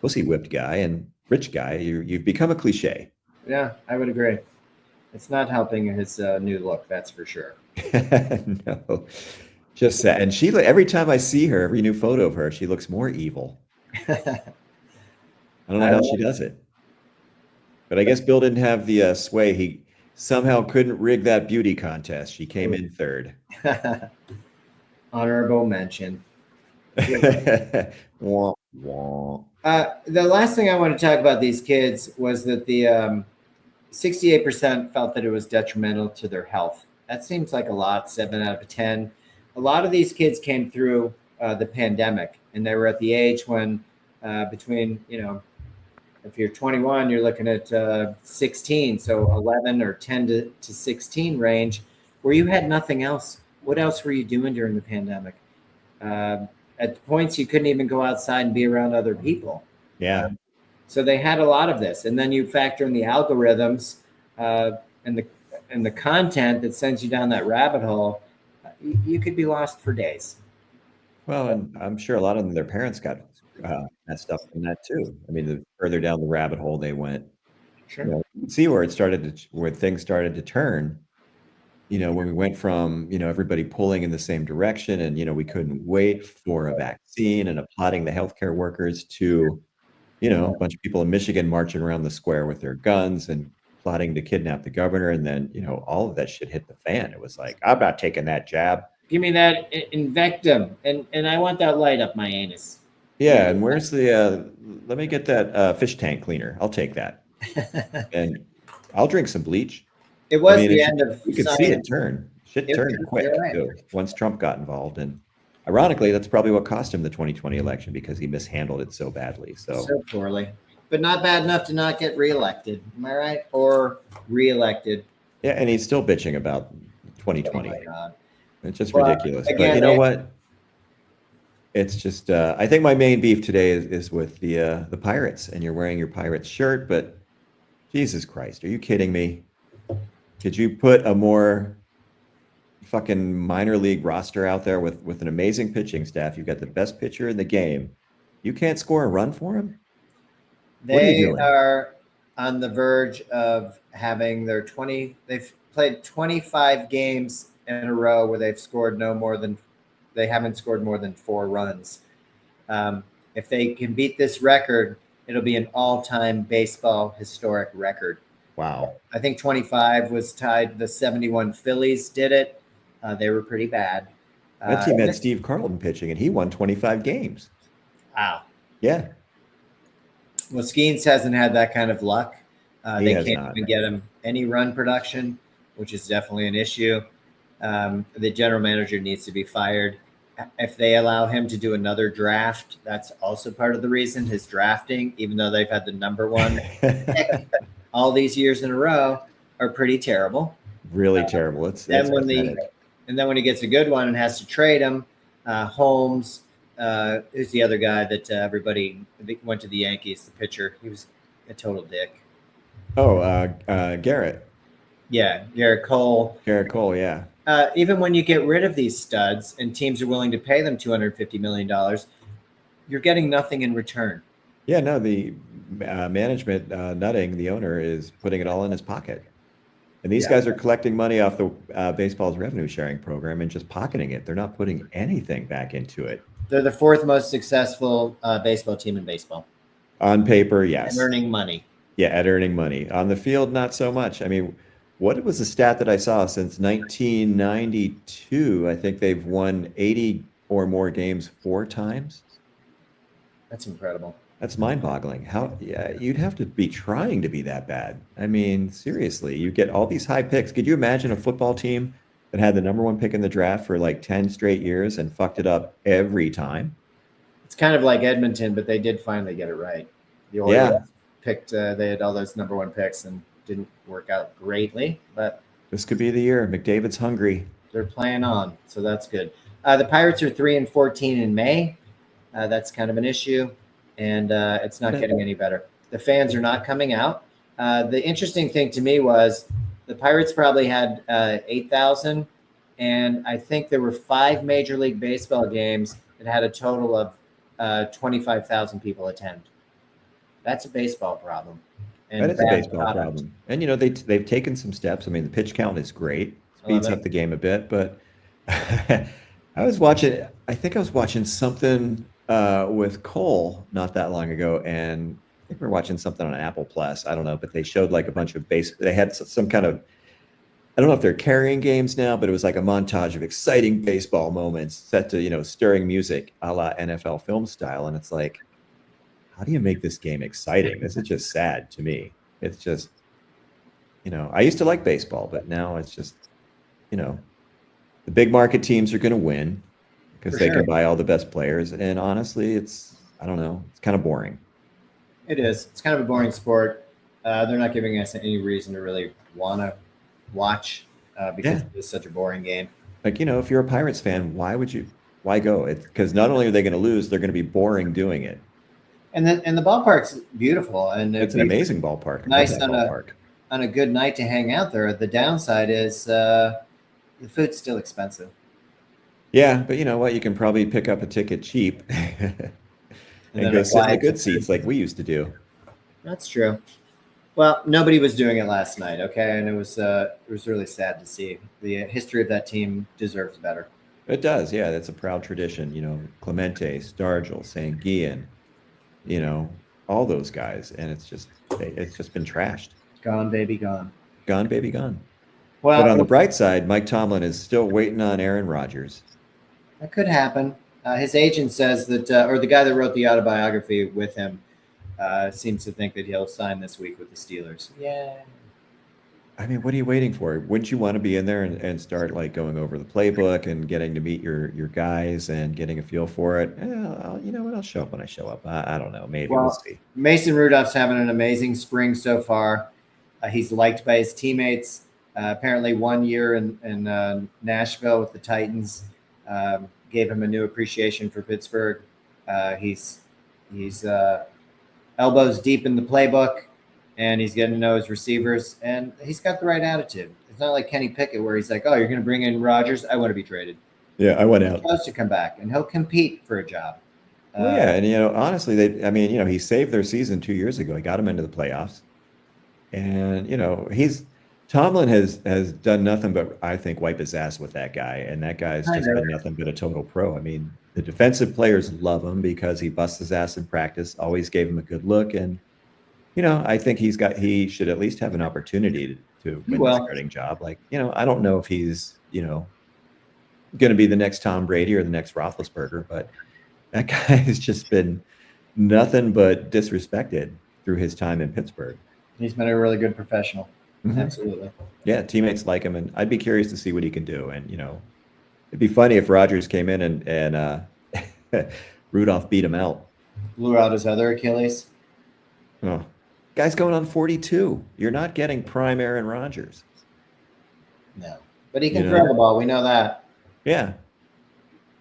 pussy whipped guy and rich guy. You've become a cliche. Yeah, I would agree. It's not helping his new look, that's for sure. No, just that. And every time I see her, every new photo of her, she looks more evil. I don't know I how she does it. But I guess Bill didn't have the sway. He somehow couldn't rig that beauty contest. She came in third. Honorable mention. Wah, wah. The last thing I want to talk about these kids was that the 68% felt that it was detrimental to their health. That seems like a lot, 7 out of 10. A lot of these kids came through the pandemic, and they were at the age when between, if you're 21, you're looking at 16, so 11 or 10 to 16 range, where you had nothing else. What else were you doing during the pandemic? At points, you couldn't even go outside and be around other people. Yeah. So they had a lot of this, and then you factor in the algorithms uh, and the and the content that sends you down that rabbit hole. You could be lost for days. Well, and I'm sure a lot of them, their parents got messed up from that too. I mean, the further down the rabbit hole they went, Sure. you can see where things started to turn. When we went from, everybody pulling in the same direction and, we couldn't wait for a vaccine and applauding the healthcare workers to, a bunch of people in Michigan marching around the square with their guns and plotting to kidnap the governor. And then, all of that shit hit the fan. It was like, I'm not taking that jab. Give me that Invectum, and I want that light up my anus. Give Yeah. me And where's let me get that fish tank cleaner. I'll take that. that. And I'll drink some bleach. It I was mean, the end of you could see it science. turn. Shit turned You're quick right. too, once Trump got involved. And ironically, that's probably what cost him the 2020 election because he mishandled it so badly. So So poorly, but not bad enough to not get reelected. Am I right? Or reelected? yeah, and he's still bitching about Oh 2020. my God. It's just Well, ridiculous. But again, you know what? It's just I think my main beef today is with the Pirates, and you're wearing your Pirates shirt, but Jesus Christ, are you kidding me? Could you put a more fucking minor league roster out there with an amazing pitching staff? You've got the best pitcher in the game. You can't score a run for him? What are you they doing? are on the verge of having their 20. They've played 25 games in a row where they haven't scored more than 4 runs. If they can beat this record, it'll be an all-time baseball historic record. Wow. I think 25 was tied. The 71 Phillies did it. They were pretty bad. That team had Steve Carlton pitching, and he won 25 games. Wow. Yeah. Well, Skeens hasn't had that kind of luck. They can't not. even get him any run production, which is definitely an issue. The general manager needs to be fired. If they allow him to do another draft, that's also part of the reason. His drafting, even though they've had the number one all these years in a row, are pretty terrible. Really terrible. It's pathetic. And then when he gets a good one and has to trade him, Holmes, who's the other guy that everybody went to the Yankees, the pitcher. He was a total dick. Oh, Garrett. Yeah, Garrett Cole. Garrett Cole, yeah. Even when you get rid of these studs and teams are willing to pay them $250 million, you're getting nothing in return. Yeah, no, the management, Nutting, the owner, is putting it all in his pocket. And these guys are collecting money off the baseball's revenue sharing program and just pocketing it. They're not putting anything back into it. They're the 4th most successful baseball team in baseball. On paper, yes. And earning money. Yeah, at earning money. On the field, not so much. I mean, what was the stat that I saw? Since 1992, I think they've won 80 or more games 4 times. That's incredible. That's mind-boggling. You'd have to be trying to be that bad. I mean, seriously, you get all these high picks. Could you imagine a football team that had the number 1 pick in the draft for like 10 straight years and fucked it up every time? It's kind of like Edmonton, but they did finally get it right. The Orioles picked. They had all those number 1 picks and didn't work out greatly. But this could be the year. McDavid's hungry. They're playing on, so that's good. The Pirates are 3-14 in May. That's kind of an issue. And it's not getting any better. The fans are not coming out. The interesting thing to me was the Pirates probably had 8,000, and I think there were 5 Major League Baseball games that had a total of 25,000 people attend. That's a baseball problem. And that is a baseball problem. And, they've taken some steps. I mean, the pitch count is great. Speeds up the game a bit. But I think I was watching something with Cole not that long ago, and I think we were watching something on Apple Plus. I don't know, but they showed like a bunch of they had some kind of, I don't know if they're carrying games now, but it was like a montage of exciting baseball moments set to, stirring music a la NFL film style. And it's like, how do you make this game exciting? This is just sad to me. It's just, I used to like baseball, but now it's just, the big market teams are going to win because they can buy all the best players. And honestly, I don't know, it's kind of boring. It is. It's kind of a boring sport. They're not giving us any reason to really want to watch because it's such a boring game. Like, if you're a Pirates fan, why go? It's because not only are they going to lose, they're going to be boring doing it. And the ballpark's beautiful, and it's an amazing ballpark. Nice on a good night to hang out there. The downside is the food's still expensive. Yeah, but you know what? You can probably pick up a ticket cheap and go sit in the good seats like we used to do. That's true. Well, nobody was doing it last night, okay? And it was really sad to see. The history of that team deserves better. It does, yeah. That's a proud tradition. Clemente, Stargell, Sanguillen, all those guys, and it's just been trashed. Gone, baby, gone. Gone, baby, gone. Well, but on the bright side, Mike Tomlin is still waiting on Aaron Rodgers. That could happen. His agent says that, or the guy that wrote the autobiography with him, seems to think that he'll sign this week with the Steelers. Yeah. I mean, what are you waiting for? Wouldn't you want to be in there and start like going over the playbook and getting to meet your guys and getting a feel for it? You know what? I'll show up when I show up. I don't know. Maybe we'll see. Mason Rudolph's having an amazing spring so far. He's liked by his teammates. Apparently 1 year in Nashville with the Titans gave him a new appreciation for Pittsburgh. He's elbows deep in the playbook, and he's getting to know his receivers, and he's got the right attitude. It's not like Kenny Pickett where he's like, oh, you're going to bring in Rodgers? I want to be traded. Yeah, I went out. He wants to come back, and he'll compete for a job. Well, yeah, and honestly, he saved their season 2 years ago. He got them into the playoffs. And Tomlin has done nothing but, I think, wipe his ass with that guy, and that guy's I just know. been nothing but a total pro. I mean, the defensive players love him because he busts his ass in practice, always gave him a good look, and I think he should at least have an opportunity to win the Well, starting job. Like, I don't know if he's going to be the next Tom Brady or the next Roethlisberger, but that guy has just been nothing but disrespected through his time in Pittsburgh. he's been a really good professional. Mhm. Absolutely. Yeah, teammates like him, and I'd be curious to see what he can do. And it'd be funny if Rodgers came in and Rudolph beat him out. Blew out his other Achilles. Oh, guy's going on 42. You're not getting prime Aaron Rodgers. No, but he You can throw know? the ball. We know that. Yeah,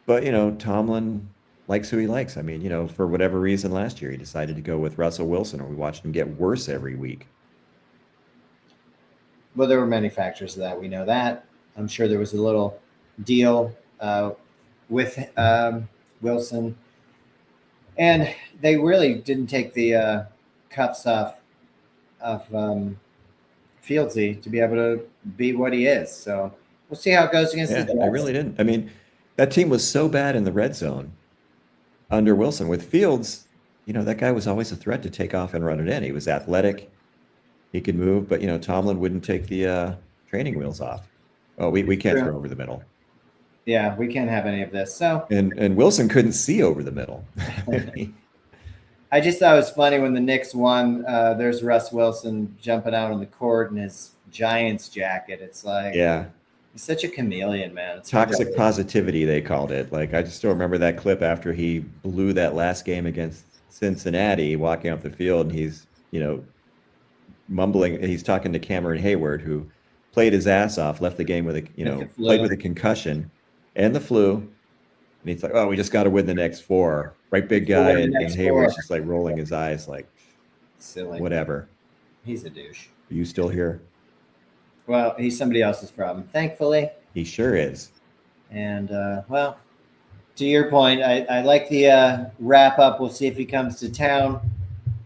but Tomlin likes who he likes. I mean, for whatever reason, last year he decided to go with Russell Wilson, and we watched him get worse every week. Well, there were many factors to that. We know that. I'm sure there was a little deal with Wilson, and they really didn't take the cuffs off of Fieldsy to be able to be what he is. So we'll see how it goes against the Yeah, I Jets. really didn't. I mean, that team was so bad in the red zone under Wilson. With Fields, that guy was always a threat to take off and run it in. He was athletic, he could move, but Tomlin wouldn't take the training wheels off. Oh, we can't True. throw over the middle. Yeah, we can't have any of this. So And Wilson couldn't see over the middle. I just thought it was funny when the Knicks won. There's Russ Wilson jumping out on the court in his Giants jacket. It's like Yeah. he's such a chameleon, man. It's hard to Toxic positivity, they called it. Like, I just still remember that clip after he blew that last game against Cincinnati, walking off the field, and he's, mumbling. He's talking to Cameron Hayward, who played his ass off, left the game with the played flu. with a concussion and the flu. And he's like, "Oh, we just got to win the next four." Right, big guy, Win the and next Hayward's four. just like rolling his eyes, like, Silly. whatever. He's a douche. Are you still here? Well, he's somebody else's problem, thankfully. He sure is. And well, to your point, I like the wrap up. We'll see if he comes to town.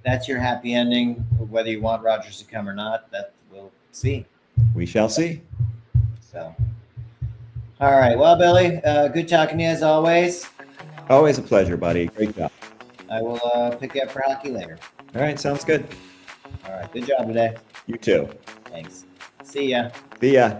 That's your happy ending. Whether you want Rodgers to come or not, that we'll see. We shall see. So, all right. Well, Billy, good talking to you as always. Always a pleasure, buddy. Great job. I will pick you up for hockey later. All right, sounds good. All right. Good job today. You too. Thanks. See ya. See ya.